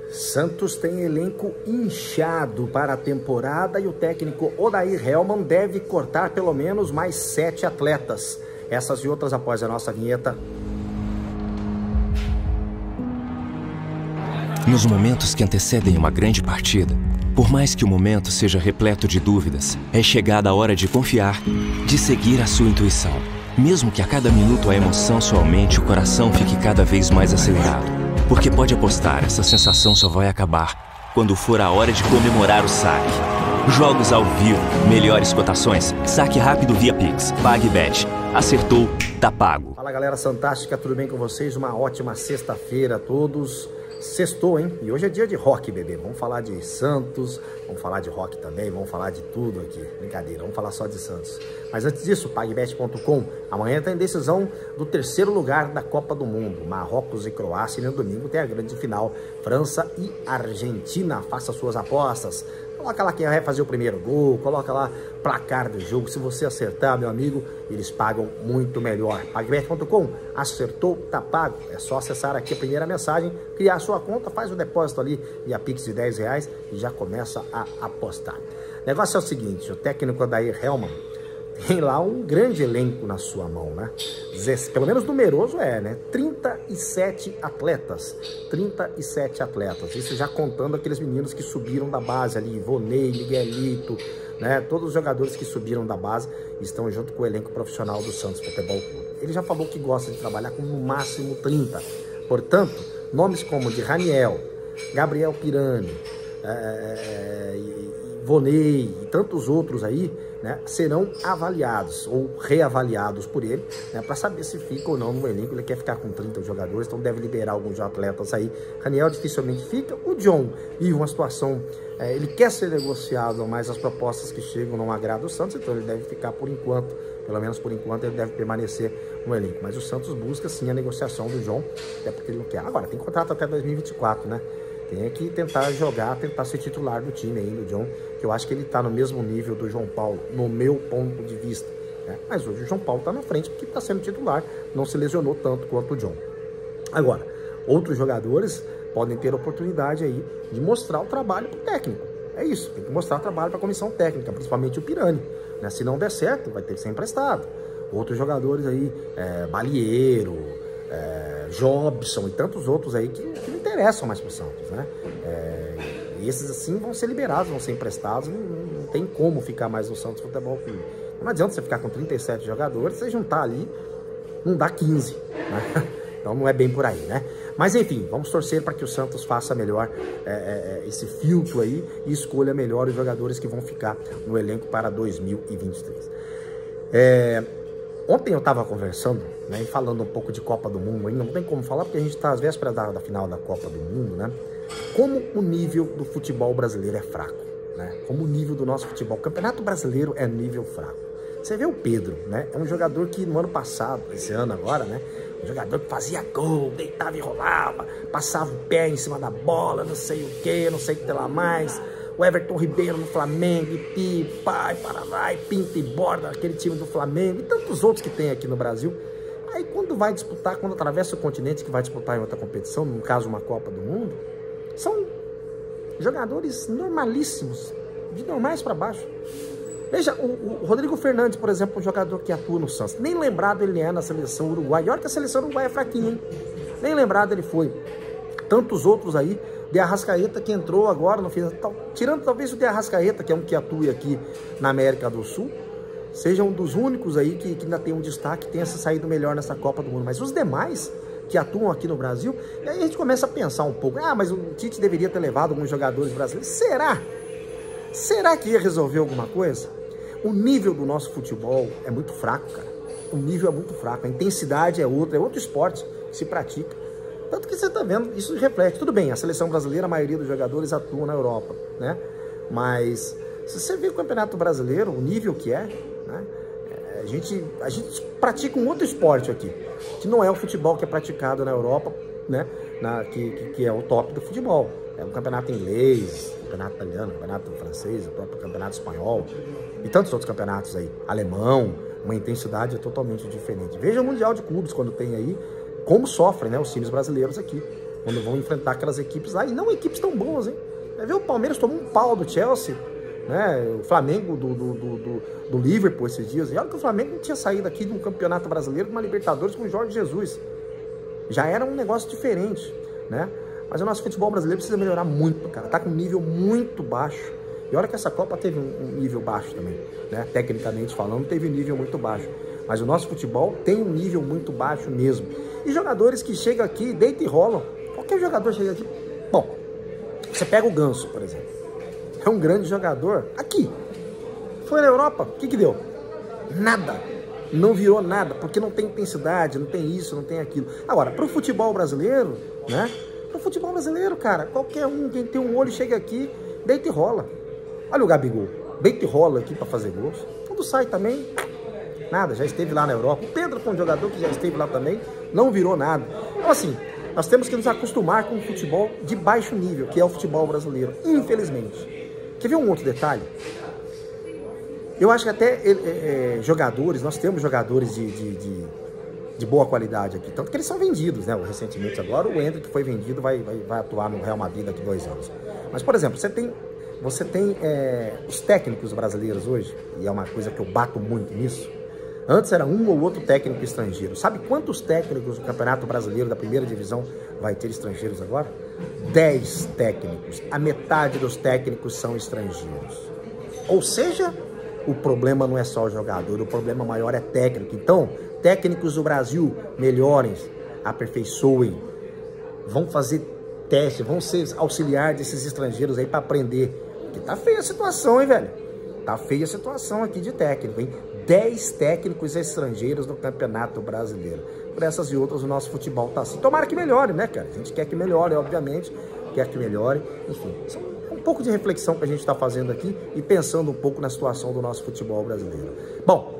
Santos tem elenco inchado para a temporada e o técnico Odair Hellmann deve cortar pelo menos mais 7 atletas. Essas e outras após a nossa vinheta. Nos momentos que antecedem uma grande partida, por mais que o momento seja repleto de dúvidas, é chegada a hora de confiar, de seguir a sua intuição. Mesmo que a cada minuto a emoção só aumente e o coração fique cada vez mais acelerado. Porque pode apostar, essa sensação só vai acabar quando for a hora de comemorar o saque. Jogos ao vivo, melhores cotações, saque rápido via Pix, PagBet. Acertou, tá pago. Fala galera fantástica, tudo bem com vocês? Uma ótima sexta-feira a todos. Sextou, hein? E hoje é dia de rock, bebê. Vamos falar de Santos, vamos falar de rock também, vamos falar de tudo aqui. Brincadeira, vamos falar só de Santos. Mas antes disso, pagbet.com. Amanhã tem decisão do terceiro lugar da Copa do Mundo. Marrocos e Croácia. E no domingo tem a grande final, França e Argentina. Faça suas apostas. Coloca lá quem vai fazer o primeiro gol, coloca lá placar do jogo. Se você acertar, meu amigo, eles pagam muito melhor. pagbet.com, acertou, tá pago. É só acessar aqui a primeira mensagem, criar a sua conta, faz o depósito ali via Pix de R$10 e já começa a apostar. O negócio é o seguinte, o técnico Odair Hellmann tem lá um grande elenco na sua mão, né? Pelo menos numeroso né? 37 atletas. 37 atletas. Isso já contando aqueles meninos que subiram da base ali, Ivonei, Miguelito, né? Todos os jogadores que subiram da base estão junto com o elenco profissional do Santos Futebol Clube. Ele já falou que gosta de trabalhar com no máximo 30. Portanto, nomes como de Raniel, Gabriel Pirani, Ivonei e tantos outros aí, né, serão avaliados ou reavaliados por ele, né, para saber se fica ou não no elenco. Ele quer ficar com 30 jogadores, então deve liberar alguns atletas aí. Raniel dificilmente fica. O John vive uma situação, ele quer ser negociado, mas as propostas que chegam não agradam o Santos, então ele deve ficar por enquanto, pelo menos por enquanto ele deve permanecer no elenco. Mas o Santos busca sim a negociação do John, até porque ele não quer. Agora, tem contrato até 2024, né? Tem que tentar jogar, tentar ser titular do time aí, do John, que eu acho que ele tá no mesmo nível do João Paulo, no meu ponto de vista, né? Mas hoje o João Paulo tá na frente porque tá sendo titular, não se lesionou tanto quanto o John. Agora, outros jogadores podem ter oportunidade aí de mostrar o trabalho pro técnico. É isso, tem que mostrar o trabalho para a comissão técnica, principalmente o Pirani, né? Se não der certo, vai ter que ser emprestado. Outros jogadores aí, Balieiro, Jobson e tantos outros aí que não interessam mais pro Santos, né? E esses assim vão ser liberados, vão ser emprestados, não tem como ficar mais no Santos Futebol Clube. Não adianta você ficar com 37 jogadores, você juntar ali, não dá 15, né? Então não é bem por aí, né? Mas enfim, vamos torcer para que o Santos faça melhor esse filtro aí e escolha melhor os jogadores que vão ficar no elenco para 2023. Ontem eu estava conversando, né, e falando um pouco de Copa do Mundo, ainda não tem como falar porque a gente está às vésperas da final da Copa do Mundo, né? Como o nível do futebol brasileiro é fraco, né? Como o nível do nosso futebol, o Campeonato Brasileiro é nível fraco. Você vê o Pedro, né? É um jogador que no ano passado, esse ano agora, né? Um jogador que fazia gol, deitava e rolava, passava o pé em cima da bola, não sei o que, não sei o que lá mais. O Everton Ribeiro no Flamengo, e pai, para e pinta e borda aquele time do Flamengo e tantos outros que tem aqui no Brasil. Aí quando vai disputar, quando atravessa o continente que vai disputar em outra competição, no caso uma Copa do Mundo, são jogadores normalíssimos, de normais para baixo. Veja, o Rodrigo Fernandes, por exemplo, um jogador que atua no Santos, nem lembrado ele é na seleção uruguaia. E olha que a seleção uruguaia é fraquinha, hein? Nem lembrado ele foi. Tantos outros aí, De Arrascaeta que entrou agora no final, tirando talvez o De Arrascaeta, que é um que atua aqui na América do Sul, seja um dos únicos aí que ainda tem um destaque, tenha se saído melhor nessa Copa do Mundo. Mas os demais que atuam aqui no Brasil, e aí a gente começa a pensar um pouco, mas o Tite deveria ter levado alguns jogadores brasileiros. Será? Será que ia resolver alguma coisa? O nível do nosso futebol é muito fraco, cara. O nível é muito fraco, a intensidade é outro esporte que se pratica. Tanto que você está vendo, isso reflete. Tudo bem, a seleção brasileira, a maioria dos jogadores atuam na Europa, né? Mas se você vê o Campeonato Brasileiro, o nível que é, né? A gente pratica um outro esporte aqui, que não é o futebol que é praticado na Europa, né? Que é o top do futebol. É o campeonato inglês, o campeonato italiano, o campeonato francês, o próprio campeonato espanhol e tantos outros campeonatos aí. Alemão, uma intensidade totalmente diferente. Veja o Mundial de Clubes quando tem aí, como sofrem, né, os times brasileiros aqui. quando vão enfrentar aquelas equipes lá, e não equipes tão boas, hein? Vai ver, o Palmeiras tomou um pau do Chelsea, né? O Flamengo do Liverpool esses dias. E olha que o Flamengo não tinha saído aqui de um campeonato brasileiro, de uma Libertadores com o Jorge Jesus. Já era um negócio diferente, né? Mas o nosso futebol brasileiro precisa melhorar muito, cara. Tá com um nível muito baixo. E olha que essa Copa teve um nível baixo também, né? Tecnicamente falando, teve um nível muito baixo. Mas o nosso futebol tem um nível muito baixo mesmo. E jogadores que chegam aqui, deitam e rolam. Qualquer jogador chega aqui... Bom, você pega o Ganso, por exemplo. É um grande jogador. Aqui. Foi na Europa. O que deu? Nada. Não virou nada, porque não tem intensidade, não tem isso, não tem aquilo. Agora, pro futebol brasileiro, né? Pro futebol brasileiro, cara, qualquer um, quem tem um olho, chega aqui, deita e rola. Olha o Gabigol. Deita e rola aqui pra fazer gols. Quando sai também... Nada, já esteve lá na Europa. O Pedro foi um jogador que já esteve lá também, não virou nada. Então assim, nós temos que nos acostumar com o futebol de baixo nível, que é o futebol brasileiro, infelizmente. Quer ver um outro detalhe? Eu acho que até jogadores, nós temos jogadores de boa qualidade aqui, tanto que eles são vendidos, né? Recentemente agora o Endrick foi vendido, vai atuar no Real Madrid daqui a 2 anos. Mas, por exemplo, você tem os técnicos brasileiros hoje, e é uma coisa que eu bato muito nisso. Antes era um ou outro técnico estrangeiro. Sabe quantos técnicos do Campeonato Brasileiro da primeira divisão vai ter estrangeiros agora? 10 técnicos. A metade dos técnicos são estrangeiros. Ou seja, o problema não é só o jogador, o problema maior é técnico. Então, técnicos do Brasil, melhorem, aperfeiçoem, vão fazer teste, vão ser auxiliar desses estrangeiros aí para aprender. Porque tá feia a situação, hein, velho? Tá feia a situação aqui de técnico, hein? 10 técnicos estrangeiros no Campeonato Brasileiro. Por essas e outras, o nosso futebol tá assim. Tomara que melhore, né, cara? A gente quer que melhore, obviamente. Quer que melhore. Enfim, um pouco de reflexão que a gente está fazendo aqui e pensando um pouco na situação do nosso futebol brasileiro. Bom,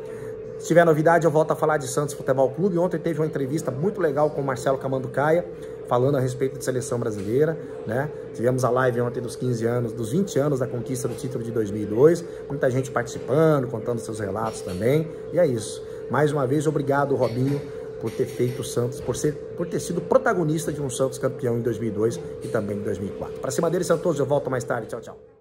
se tiver novidade, eu volto a falar de Santos Futebol Clube. Ontem teve uma entrevista muito legal com o Marcelo Camanducaia, falando a respeito de seleção brasileira, né? Tivemos a live ontem dos 15 anos, dos 20 anos da conquista do título de 2002. Muita gente participando, contando seus relatos também. E é isso. Mais uma vez, obrigado, Robinho, por ter feito o Santos, por ter sido protagonista de um Santos campeão em 2002 e também em 2004. Para cima deles, Santos, eu volto mais tarde. Tchau, tchau.